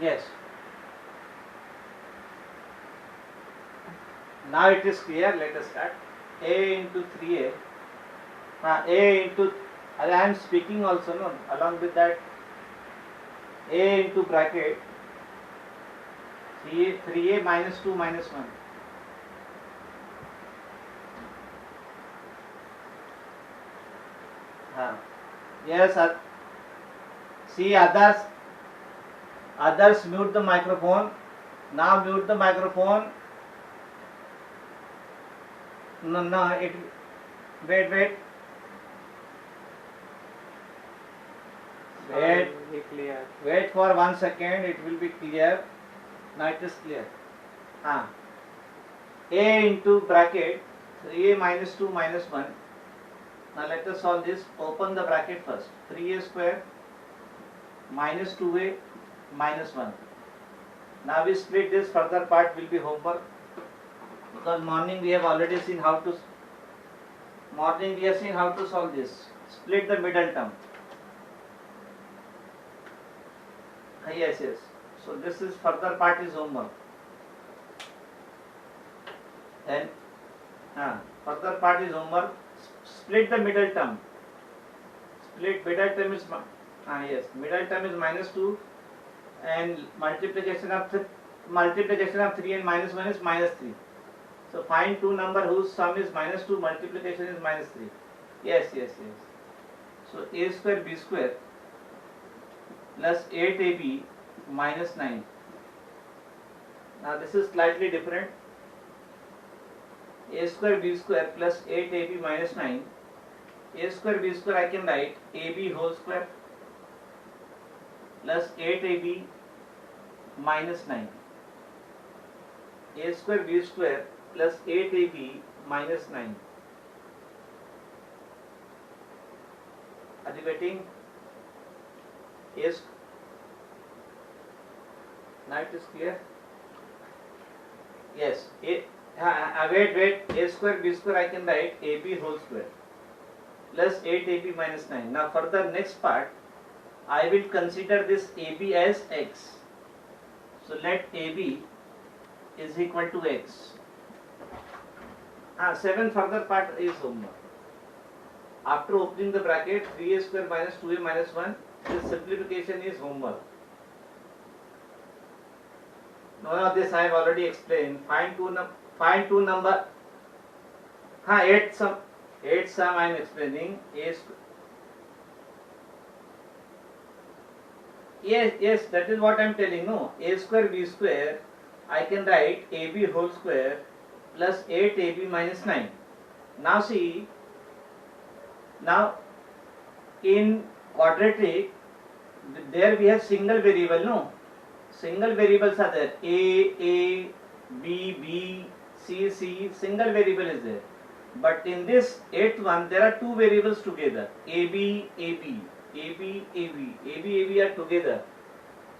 Yes. Now it is clear. Let us start. A into 3a. A into, I am speaking also, no, along with that, A into bracket 3a minus 2 minus 1. Yes, see others mute the microphone. Now mute the microphone. No, it, wait. Wait, wait for 1 second, it will be clear. Now it is clear. A into bracket 3a minus 2 minus 1. Now let us solve this. Open the bracket first. 3a square minus 2a minus 1. Now we split this. Further part will be homework, because morning we have already seen how to solve this. Split the middle term. Yes. So this is further part is homework. Then further part is homework. Split the middle term. Middle term is middle term is minus 2, and multiplication of 3 and minus 1 is minus 3. So find two number whose sum is minus 2, multiplication is minus 3. Yes. So a square b square plus 8ab minus 9. Now this is slightly different. A square b square plus 8ab minus 9. A square b square I can write ab whole square plus 8ab minus 9. A square b square plus 8ab minus 9. Are you getting? Now it is clear? Yes. Wait. A square b square I can write ab whole square plus 8ab minus 9. Now for the next part, I will consider this ab as x. So let ab is equal to x. 7 further part is homework. After opening the bracket 3a square minus 2a minus 1, this simplification is homework. No, this I have already explained. Find two number. 8 sum I am explaining. Yes, that is what I am telling. No, a square b square I can write ab whole square plus 8ab minus 9. Now see, now in quadratic there we have single variable. No, single variables are there. A, B, C, single variable is there. But in this 8th one, there are two variables together. AB are together.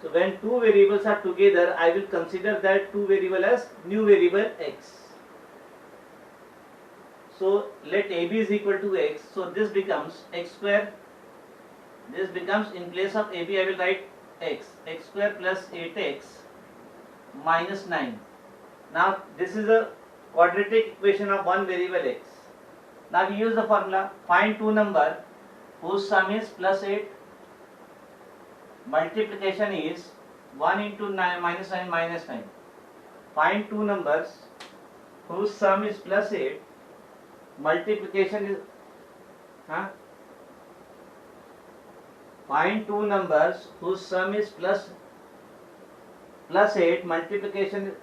So when two variables are together, I will consider that two variable as new variable x. So let AB is equal to x. So this becomes x square. This becomes, in place of AB, I will write x square plus 8x minus 9. Now this is a quadratic equation of one variable x. Now we use the formula. Find two number whose sum is plus 8. Multiplication is 1 into 9 minus 9 minus 9. Find two numbers whose sum is plus 8. Multiplication is find two numbers whose sum is plus 8. Multiplication is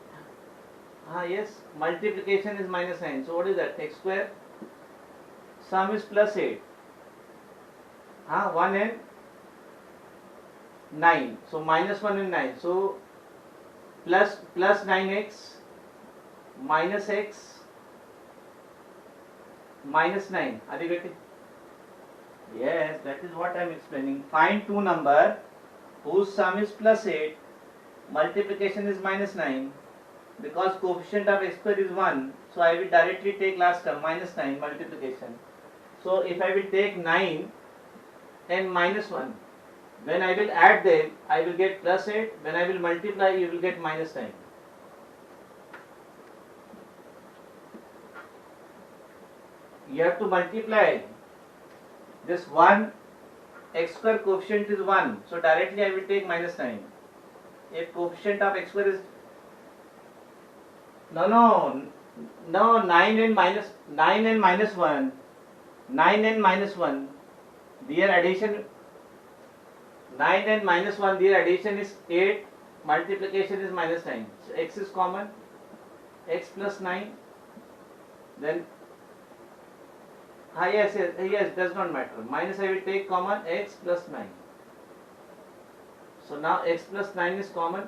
multiplication is minus 9. So what is that? X square. Sum is plus 8. 1 and 9. So minus 1 and 9. So plus 9x minus x minus 9. Are you getting? Yes, that is what I am explaining. Find two number whose sum is plus 8, multiplication is minus 9. Because coefficient of x square is 1, so I will directly take last term minus 9 multiplication. So if I will take 9 and minus 1, When I will add them, I will get plus 8. When I will multiply, you will get minus 9. You have to multiply this 1, x square coefficient is 1. So directly I will take minus 9. If coefficient of x square is no 9 and minus 1, 9 and minus 1, their addition 9 and minus 1, their addition is 8, multiplication is minus 9. So x is common, x plus 9, then yes, does not matter. Minus I will take common, x plus 9. So now x plus 9 is common,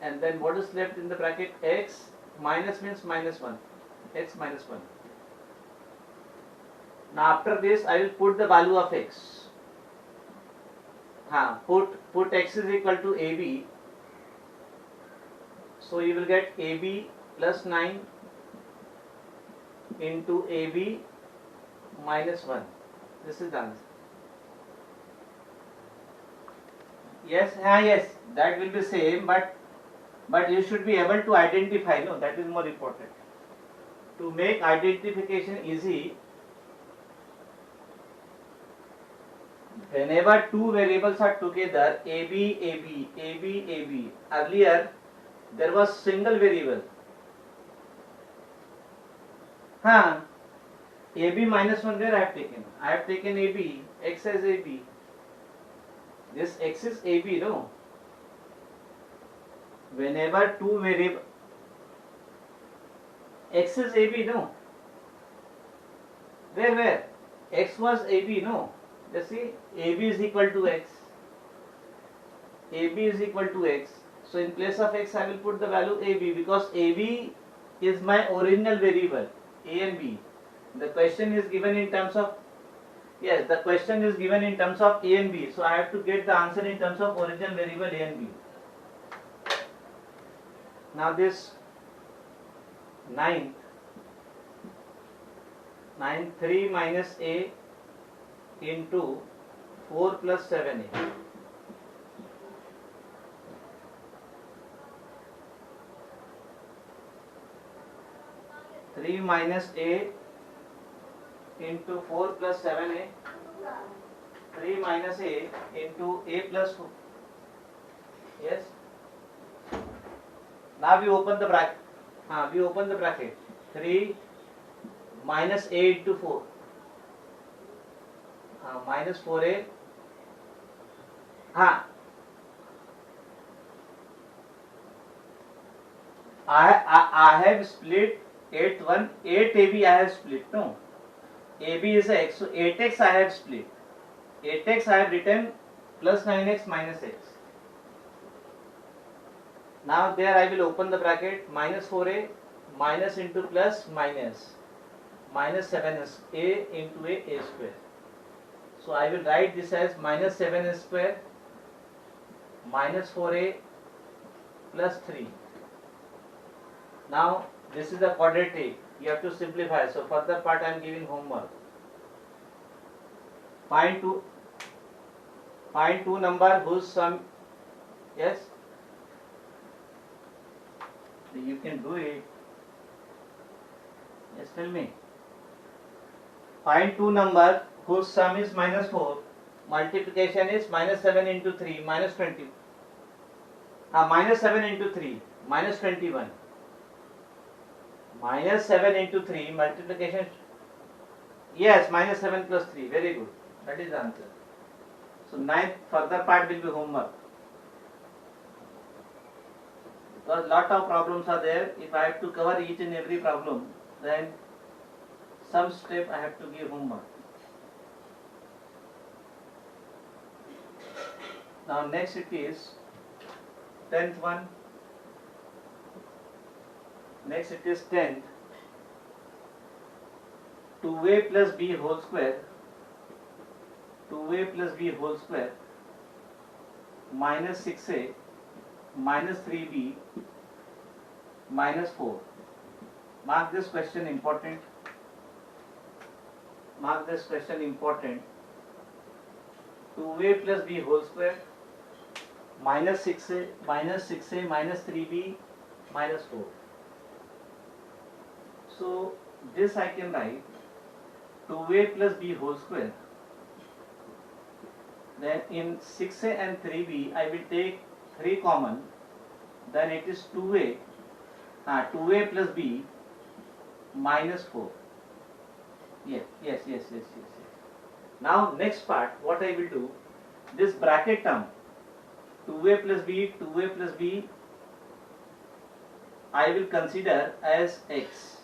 and then what is left in the bracket? X minus means minus 1, x minus 1. Now after this I will put the value of x. Put x is equal to AB. So you will get AB plus 9 into AB minus 1. This is the answer. Yes, that will be same, but you should be able to identify. No, that is more important. To make identification easy, whenever two variables are together, AB, earlier there was single variable. AB minus 1 where I have taken? I have taken AB, x as AB. This x is AB, no? Whenever two variable, x is AB, no? Where? X was AB, no? Just see, AB is equal to x. AB is equal to x. So in place of x, I will put the value AB because AB is my original variable, A and B. The question is given in terms of, the question is given in terms of A and B. So I have to get the answer in terms of original variable A and B. Now this 9, 3 minus A into 4 plus 7A. Three minus A into 4 plus 7A. 3 minus A into A plus 4. Yes. Now we open the bracket. We open the bracket. 3 minus A into 4. Minus 4A. I have split 8 AB I have split. No. AB is x. So 8x I have split. 8x I have written plus 9x minus x. Now there I will open the bracket. Minus 4A minus into plus minus 7A into A square. So I will write this as minus 7A square minus 4A plus 3. Now this is the quadratic. You have to simplify. So further part I am giving homework. Find two number whose sum. Yes. You can do it. Yes, tell me. Find two number whose sum is minus 4. Multiplication is minus 7 into 3 minus 20. Minus 7 into 3 minus 21. Minus 7 into 3 multiplication. Yes, minus 7 plus 3. Very good. That is the answer. So 9th further part will be homework. Because lot of problems are there. If I have to cover each and every problem, then some step I have to give homework. Now next it is 10th one. Next it is 10th. 2a plus b whole square. 2a plus b whole square minus 6a minus 3b minus 4. Mark this question important. Mark this question important. 2a plus b whole square minus 6a minus 3b minus 4. So this I can write 2a plus b whole square. Then in 6a and 3b I will take 3 common. Then it is 2a plus b minus 4. Yes. Now next part, what I will do, this bracket term 2a plus b I will consider as x.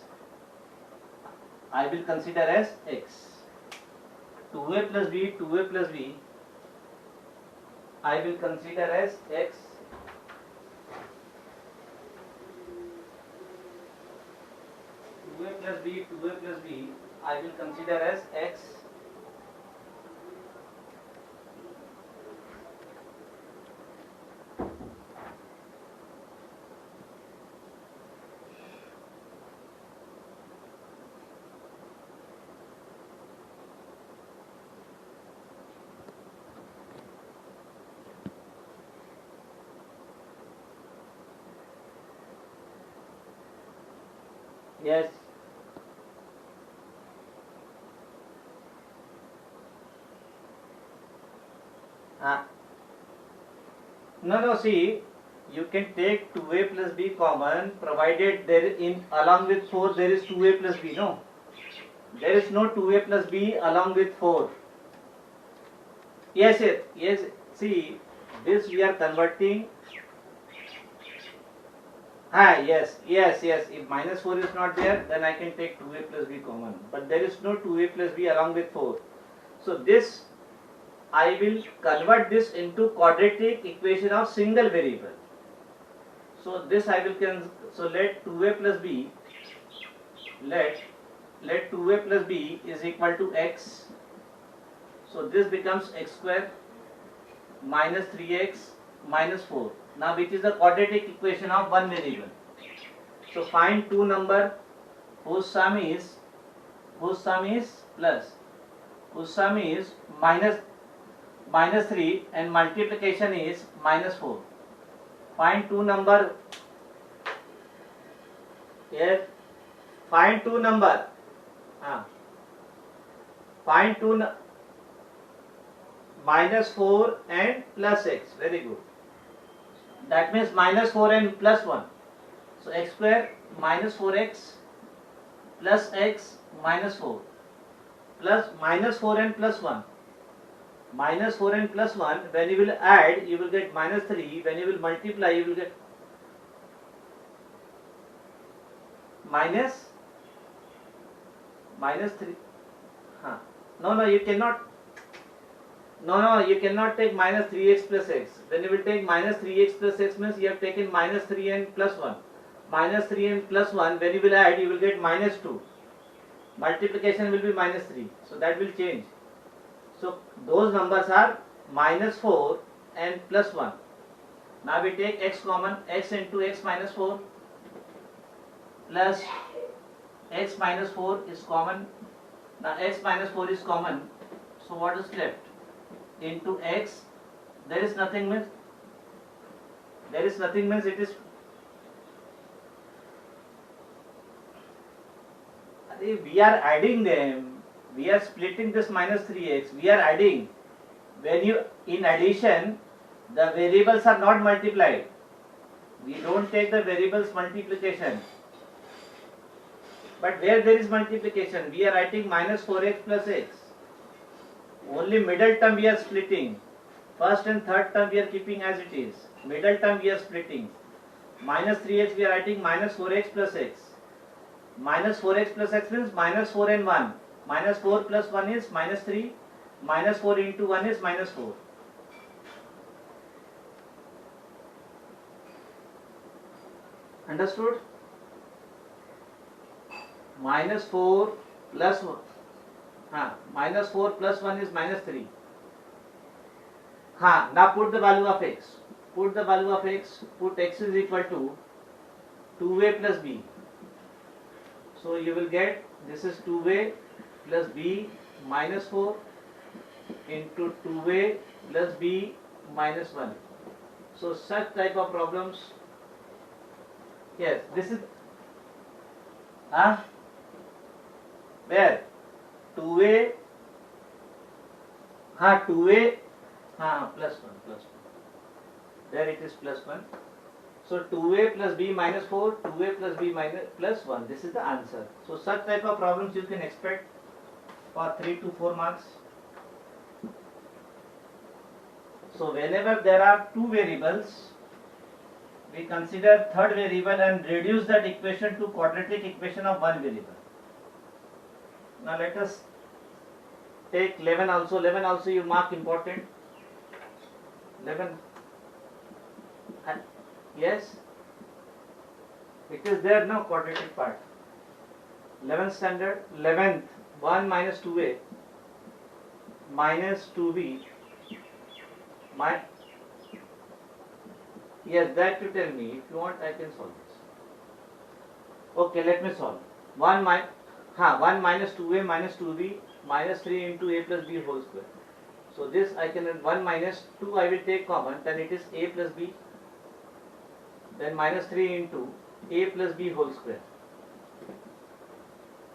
2a plus b I will consider as x. 2a plus b I will consider as x. Yes. No, see, you can take 2a plus b common provided there in along with 4 there is 2a plus b. No, there is no 2a plus b along with 4. Yes. See, this we are converting. Yes. If minus 4 is not there, then I can take 2a plus b common. But there is no 2a plus b along with 4. So this I will convert this into quadratic equation of single variable. So this I will so let 2a plus b let 2a plus b is equal to x. So this becomes x square minus 3x minus 4. Now which is the quadratic equation of one variable. So find two number whose sum is minus 3 and multiplication is minus 4. Find two number. Here find two number. Find two minus 4 and plus x. Very good. That means minus 4 and plus 1. So x square minus 4x plus x minus 4 plus minus 4 and plus 1. Minus 4 and plus 1, when you will add, you will get minus 3. When you will multiply, you will get minus 3. No, you cannot. No, you cannot take minus 3x plus x. When you will take minus 3x plus x means you have taken minus 3 and plus 1. Minus 3 and plus 1, when you will add, you will get minus 2. Multiplication will be minus 3. So that will change. So those numbers are minus 4 and plus 1. Now we take x common, x into x minus 4 plus x minus 4 is common. Now x minus 4 is common. So what is left? Into x, there is nothing means it is. We are adding them. We are splitting this minus 3x. We are adding. When you in addition, the variables are not multiplied. We don't take the variables multiplication. But where there is multiplication, we are writing minus 4x plus x. Only middle term we are splitting. First and third term we are keeping as it is. Middle term we are splitting. Minus 3x we are writing minus 4x plus x. Minus 4x plus x means minus 4 and 1. Minus 4 plus 1 is minus 3. Minus 4 into 1 is minus 4. Understood? Minus 4 plus 1. Minus 4 plus 1 is minus 3. Now put the value of x. Put the value of x. Put x is equal to 2a plus b. So you will get this is 2a plus b minus 4 into 2a plus b minus 1. So such type of problems, yes, this is where 2a 2a plus 1 plus 1, there it is plus 1. So 2a plus b minus 4, 2a plus b minus plus 1, this is the answer. So such type of problems you can expect for 3 to 4 marks. So whenever there are two variables, we consider third variable and reduce that equation to quadratic equation of one variable. Now let us take 11 also. 11 also you mark important. 11. Yes, it is there, no quadratic part. 11th standard, 11th, 1 minus 2a minus 2b. Yes, that you tell me. If you want, I can solve this. Okay, let me solve. 1 minus 2a minus 2b minus 3 into a plus b whole square. So this I can, 1 minus 2 I will take common, then it is a plus b, then minus 3 into a plus b whole square.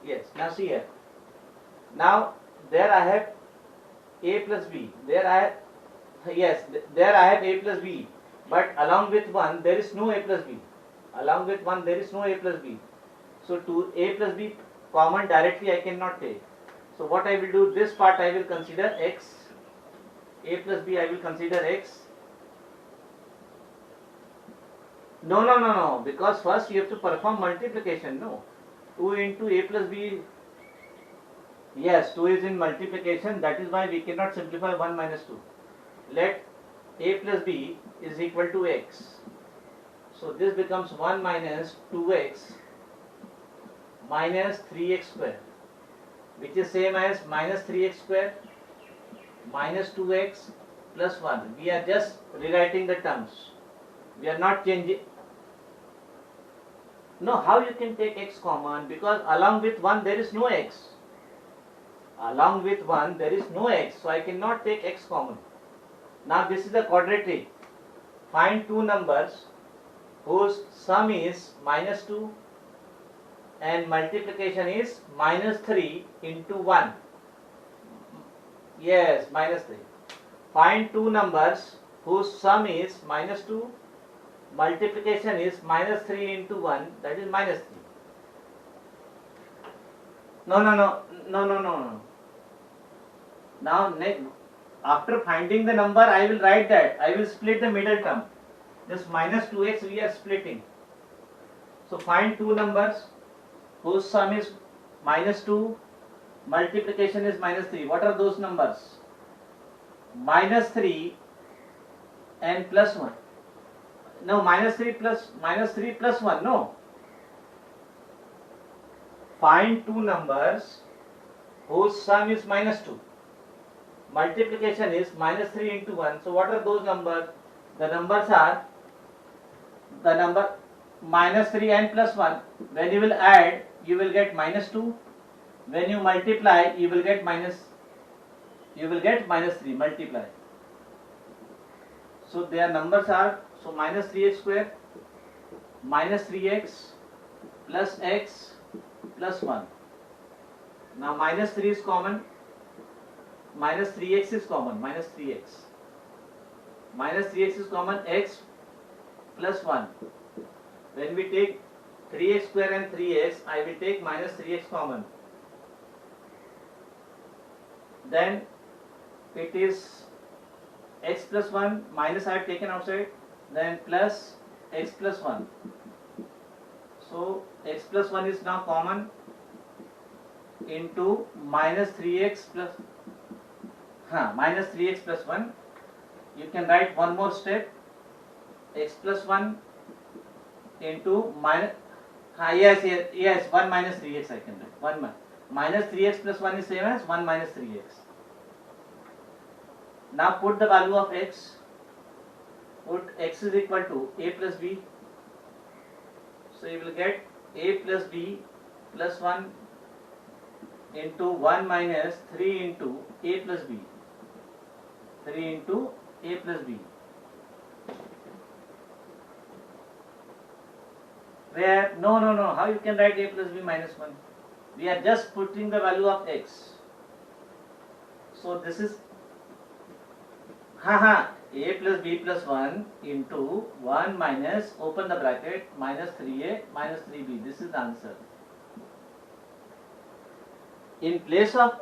Yes, now see here. Now there I have a plus b, there I have, yes, there I have a plus b, but along with 1 there is no a plus b. Along with 1 there is no a plus b. So to a plus b common directly I cannot take. So what I will do, this part I will consider x, a plus b I will consider x. No, because first you have to perform multiplication, no. 2 into a plus b, yes, 2 is in multiplication, that is why we cannot simplify 1 minus 2. Let a plus b is equal to x. So this becomes 1 minus 2x minus 3x square, which is same as minus 3x square minus 2x plus 1. We are just rewriting the terms. We are not changing. No, how you can take x common? Because along with 1 there is no x. Along with 1 there is no x. So I cannot take x common. Now this is the quadratic. Find two numbers whose sum is minus 2 and multiplication is minus 3 into 1. Yes, minus 3. Find two numbers whose sum is minus 2, multiplication is minus 3 into 1, that is minus 3. No. Now after finding the number I will write that. I will split the middle term. This minus 2x we are splitting. So find two numbers whose sum is minus 2, multiplication is minus 3. What are those numbers? Minus 3 and plus 1. No, minus 3 plus 1. No. Find two numbers whose sum is minus 2. Multiplication is minus 3 into 1. So what are those numbers? The numbers are the number minus 3 and plus 1. When you will add, you will get minus 2. When you multiply, you will get minus 3. Multiply. So their numbers are, so minus 3x square minus 3x plus x plus 1. Now minus 3 is common, minus 3x is common, minus 3x. Minus 3x is common, x plus 1. When we take 3x square and 3x, I will take minus 3x common. Then it is x plus 1, minus I have taken outside, then plus x plus 1. So x plus 1 is now common into minus 3x plus minus 3x plus 1. You can write one more step, x plus 1 into minus, yes, 1 minus 3x I can write. 1 minus 3x plus 1 is same as 1 minus 3x. Now put the value of x. Put x is equal to a plus b. So you will get a plus b plus 1 into 1 minus 3 into a plus b. 3 into a plus b. Where no, how you can write a plus b minus 1? We are just putting the value of x. So this is a plus b plus 1 into 1 minus, open the bracket, minus 3a minus 3b. This is the answer. In place of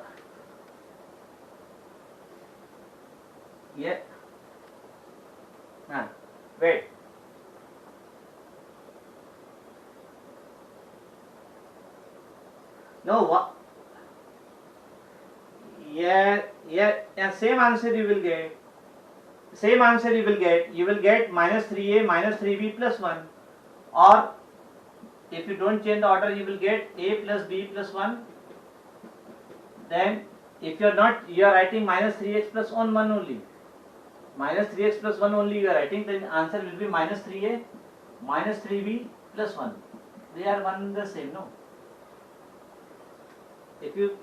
wait. No, what? Same answer you will get. Same answer you will get. You will get minus 3a minus 3b plus 1. Or if you don't change the order, you will get a plus b plus 1. Then if you are not, you are writing minus 3x plus 1 only. Minus 3x plus 1 only you are writing, then answer will be minus 3a minus 3b plus 1. They are one and the same, no? If you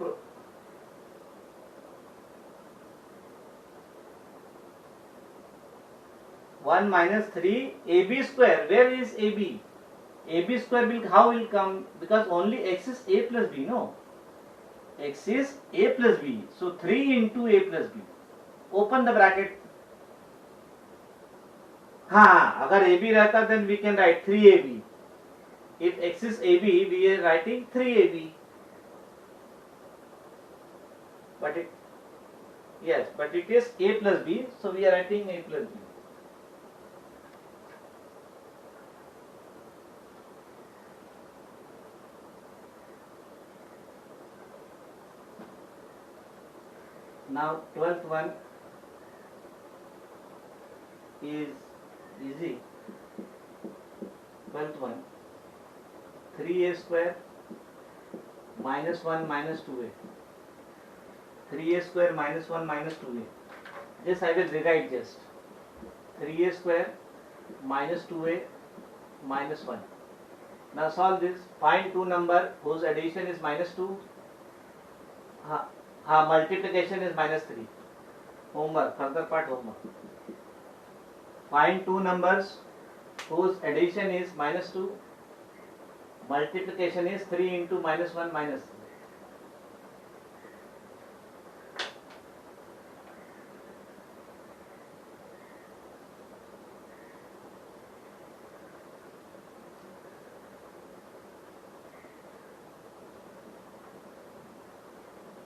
1 minus 3 ab square, where is ab? Ab square will, how will come? Because only x is a plus b, no? X is a plus b, so 3 into a plus b. Open the bracket. अगर ab रहता then we can write 3ab. If x is ab, we are writing 3ab. But it is a plus b, so we are writing a plus b. Now 12th one is easy. 12th one, 3a square minus 1 minus 2a. 3a square minus 1 minus 2a. This I will rewrite just. 3a square minus 2a minus 1. Now solve this. Find two number whose addition is minus 2. Multiplication is minus 3. Homework, further part homework. Find two numbers whose addition is minus 2. Multiplication is 3 into minus 1 minus 3.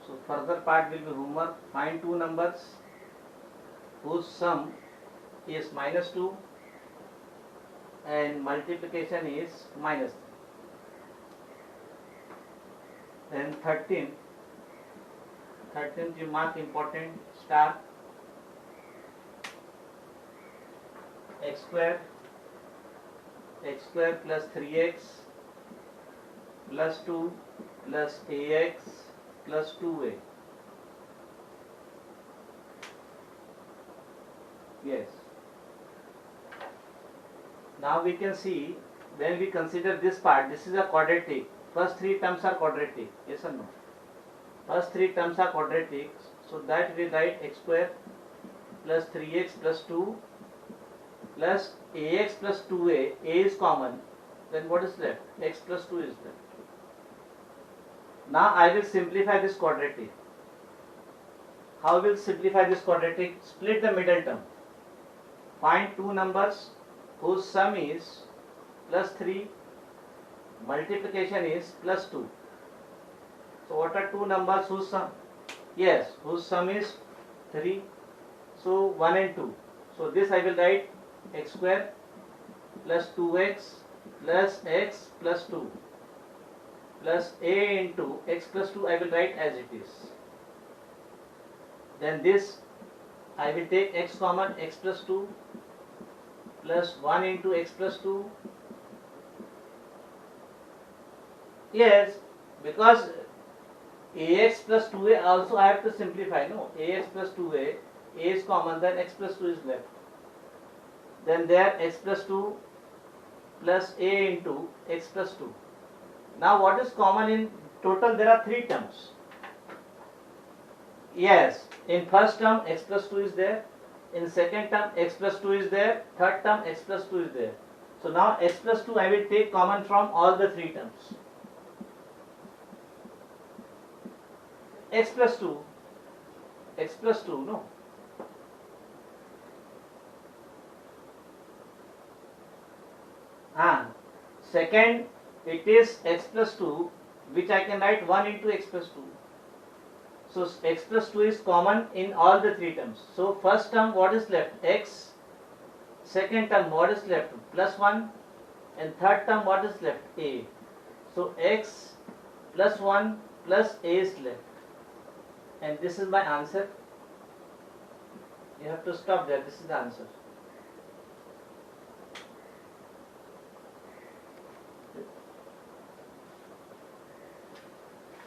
So further part will be homework. Find two numbers whose sum is minus 2 and multiplication is minus 3. Then 13th you mark important star. X square plus 3x plus 2 plus ax plus 2a. Yes. Now we can see, when we consider this part, this is a quadratic. First three terms are quadratic. Yes or no? First three terms are quadratic. So that we write x square plus 3x plus 2 plus ax plus 2a. A is common. Then what is left? X plus 2 is left. Now I will simplify this quadratic. How will simplify this quadratic? Split the middle term. Find two numbers whose sum is plus 3, multiplication is plus 2. So what are two numbers whose sum? Yes, whose sum is 3. So 1 and 2. So this I will write x square plus 2x plus x plus 2 plus a into x plus 2 I will write as it is. Then this I will take x common, x plus 2 plus 1 into x plus 2. Yes, because ax plus 2a also I have to simplify, no? Ax plus 2a, a is common, then x plus 2 is left. Then there x plus 2 plus a into x plus 2. Now what is common in total? There are three terms. Yes, in first term x plus 2 is there, in second term x plus 2 is there, third term x plus 2 is there. So now x plus 2 I will take common from all the three terms. X plus 2, no. Second, it is x plus 2, which I can write 1 into x plus 2. So x plus 2 is common in all the three terms. So first term what is left? X. Second term what is left? Plus 1. And third term what is left? A. So x plus 1 plus a is left. And this is my answer. You have to stop there. This is the answer.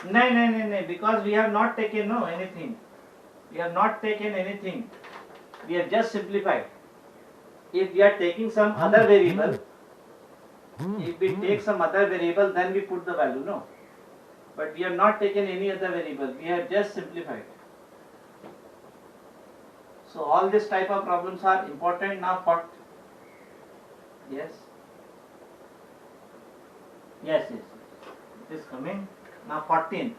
No, because we have not taken anything. We have not taken anything. We have just simplified. If we are taking some other variable, if we take some other variable, then we put the value, no. But we have not taken any other variable. We have just simplified. So all this type of problems are important now for. Yes. Yes. It is coming. Now 14th,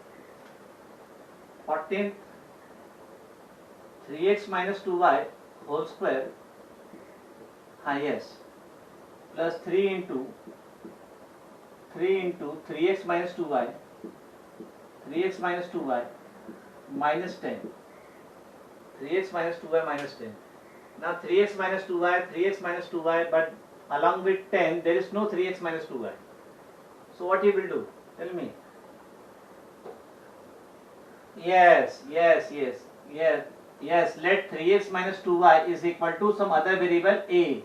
3x minus 2y whole square, yes, plus 3 into 3x minus 2y minus 10, 3x minus 2y minus 10. Now 3x minus 2y, but along with 10 there is no 3x minus 2y. So what you will do? Tell me. Yes. Let 3x minus 2y is equal to some other variable a.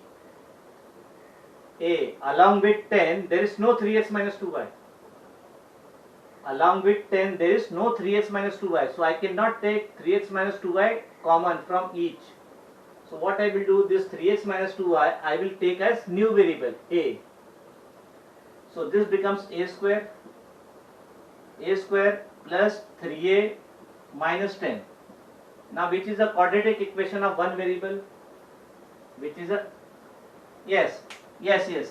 Along with 10, there is no 3x minus 2y. Along with 10, there is no 3x minus 2y. So I cannot take 3x minus 2y common from each. So what I will do, this 3x minus 2y, I will take as new variable a. So this becomes a square plus 3a minus 10. Now which is the quadratic equation of one variable? Which is a, yes.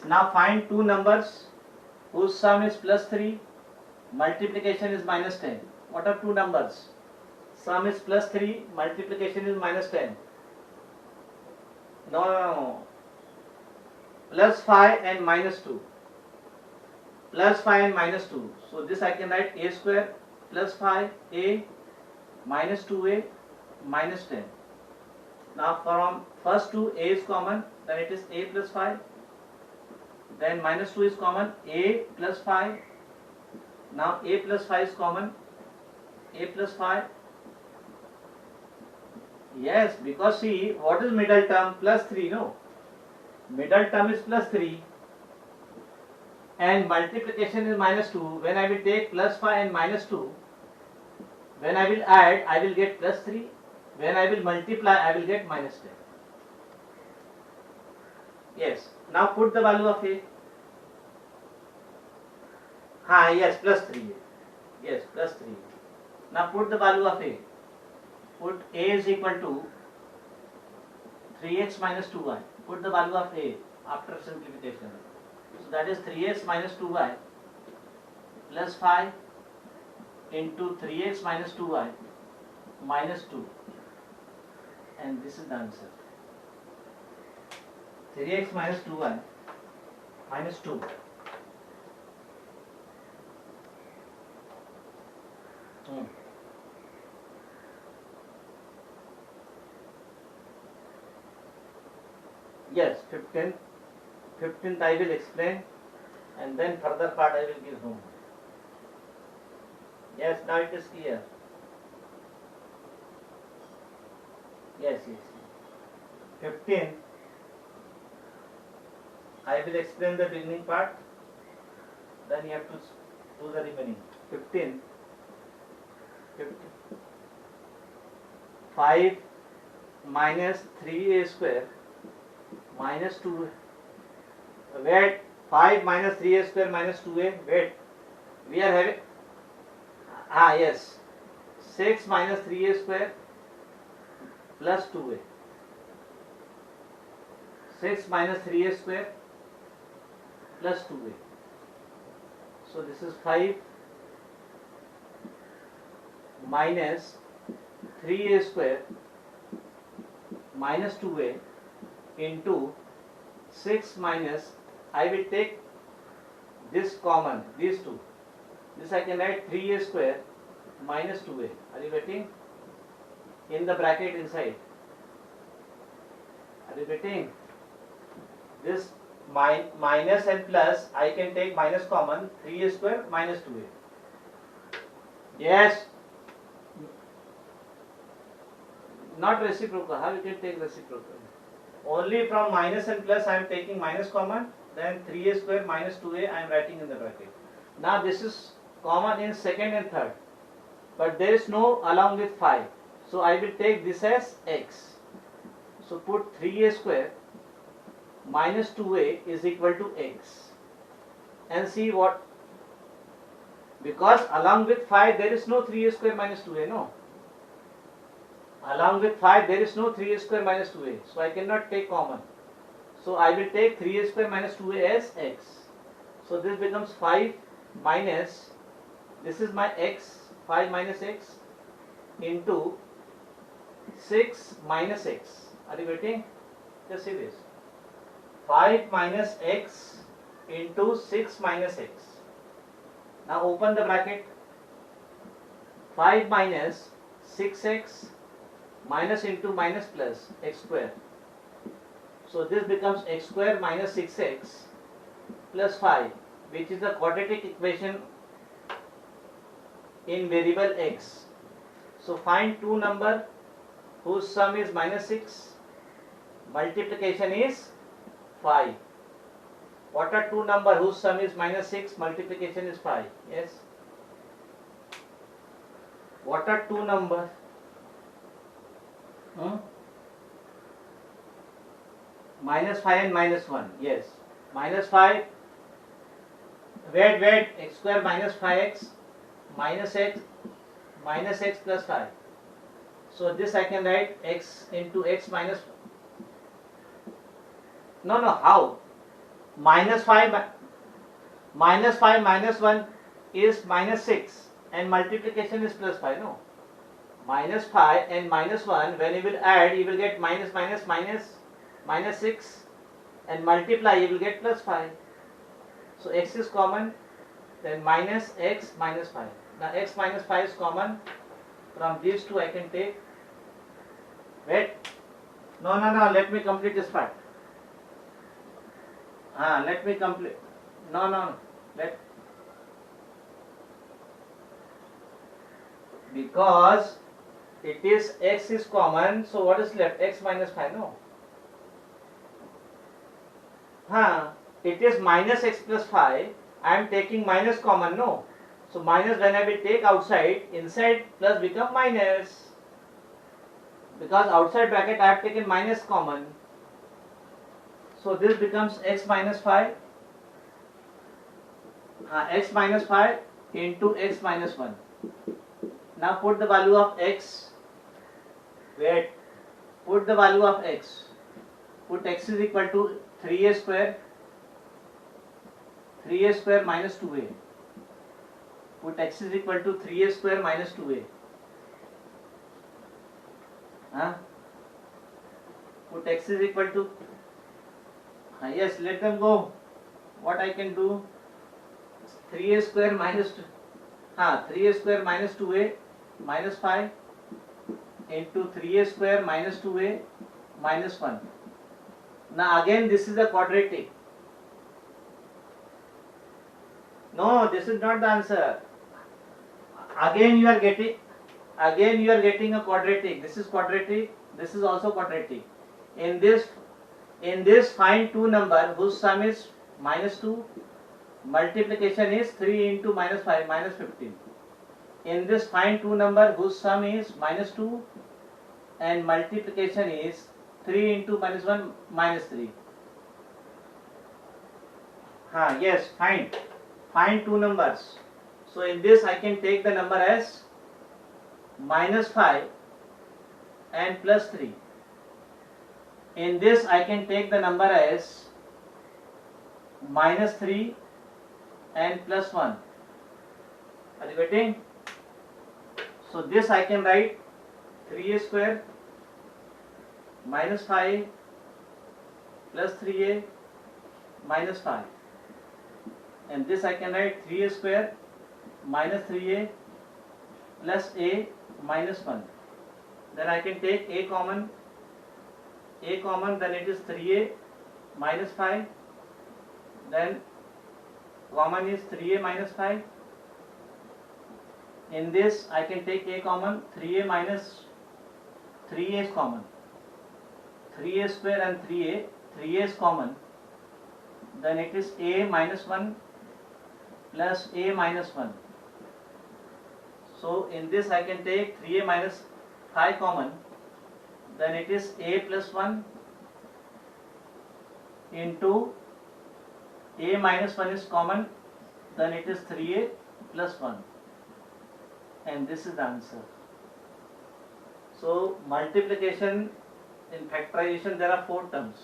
Now find two numbers whose sum is plus 3, multiplication is minus 10. What are two numbers? Sum is plus 3, multiplication is minus 10. No. Plus 5 and minus 2. Plus 5 and minus 2. So this I can write a square plus 5a minus 2a minus 10. Now from first two a is common, then it is a plus 5. Then minus 2 is common, a plus 5. Now a plus 5 is common, a plus 5. Yes, because see, what is middle term? Plus 3, no? Middle term is plus 3. And multiplication is minus 2. When I will take plus 5 and minus 2, when I will add, I will get plus 3. When I will multiply, I will get minus 10. Yes. Now put the value of a. Yes, plus 3. Yes, plus 3. Now put the value of a. Put a is equal to 3x minus 2y. Put the value of a after simplification. So that is 3x minus 2y plus 5 into 3x minus 2y minus 2. And this is the answer. 3x minus 2y minus 2. Yes, 15th I will explain, and then further part I will give home. Yes, now it is clear. Yes. 15th I will explain the beginning part, then you have to do the remaining. 15th 5 minus 3a square minus 2. Wait, 5 minus 3a square minus 2a. Wait, we are having. Yes. 6 minus 3a square plus 2a. 6 minus 3a square plus 2a. So this is 5 minus 3a square minus 2a into 6 minus, I will take this common, these two. This I can write 3a square minus 2a. Are you getting? In the bracket inside. Are you getting? This minus and plus, I can take minus common, 3a square minus 2a. Yes. Not reciprocal. How you can take reciprocal? Only from minus and plus I am taking minus common, then 3a square minus 2a I am writing in the bracket. Now this is common in second and third, but there is no along with 5. So I will take this as x. So put 3a square minus 2a is equal to x. And see what, because along with 5 there is no 3a square minus 2a, no. Along with 5 there is no 3a square minus 2a, so I cannot take common. So I will take 3a square minus 2a as x. So this becomes 5 minus, this is my x, 5 minus x into 6 minus x. Are you getting? Just see this. 5 minus x into 6 minus x. Now open the bracket. 5 minus 6x minus into minus plus x square. So this becomes x square minus 6x plus 5, which is the quadratic equation in variable x. So find two numbers whose sum is minus 6, multiplication is 5. What are two numbers whose sum is minus 6, multiplication is 5? Yes. What are two numbers? Minus 5 and minus 1. Yes. Minus 5. Wait. X square minus 5x minus x plus 5. So this I can write x into x minus. No. How? Minus 5 minus 1 is minus 6 and multiplication is plus 5. No. Minus 5 and minus 1, when you will add, you will get minus 6 and multiply, you will get plus 5. So x is common, then minus x minus 5. Now x minus 5 is common. From these two I can take. Wait. No. Let me complete this part. Let me complete. No. Because it is x is common, so what is left? X minus 5, no? It is minus x plus 5. I am taking minus common, no? So minus when I will take outside, inside plus become minus. Because outside bracket I have taken minus common. So this becomes x minus 5. X minus 5 into x minus 1. Now put the value of x. Wait. Put the value of x. Put x is equal to 3a square. 3a square minus 2a. Put x is equal to 3a square minus 2a. Put x is equal to, yes, let them go. What I can do? 3a square minus 3a square minus 2a minus 5 into 3a square minus 2a minus 1. Now again this is a quadratic. No, this is not the answer. Again you are getting a quadratic. This is quadratic. This is also quadratic. In this find two number whose sum is minus 2. Multiplication is 3 into minus 5 minus 15. In this find two number whose sum is minus 2 and multiplication is 3 into minus 1 minus 3. Yes, find two numbers. So in this I can take the number as minus 5 and plus 3. In this I can take the number as minus 3 and plus 1. Are you getting? So this I can write 3a square minus 5 plus 3a minus 5, and this I can write 3a square minus 3a plus a minus 1. Then I can take a common, then it is 3a minus 5, then common is 3a minus 5. In this I can take a common, 3a minus 3a is common, 3a square and 3a is common, then it is a minus 1 plus a minus 1. So in this I can take 3a minus 5 common, then it is a plus 1 into a minus 1 is common, then it is 3a plus 1, and this is the answer. So multiplication, in factorization there are 4 terms,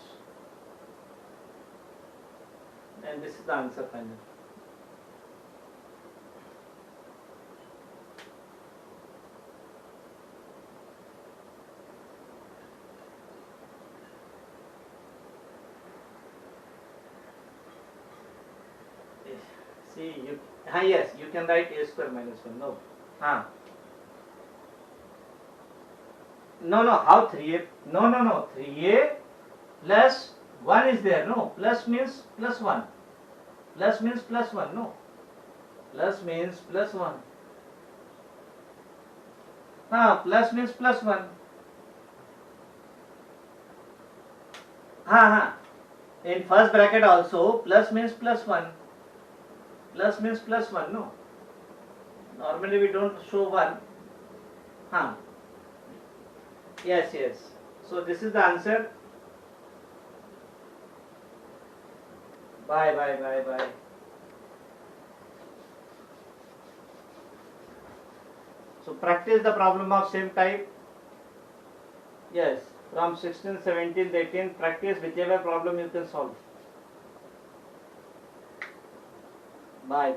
and this is the answer finally. See, you, yes, you can write a square minus 1. No. No, how 3a? No. 3a plus 1 is there. No. Plus means plus 1. Plus means plus 1. No. Plus means plus 1. Plus means plus 1. In first bracket also, plus means plus 1. Plus means plus 1, no. Normally we don't show 1. Yes. So this is the answer. Bye. So practice the problem of same type. Yes, from 16th, 17th, 18th, practice whichever problem you can solve. Bye.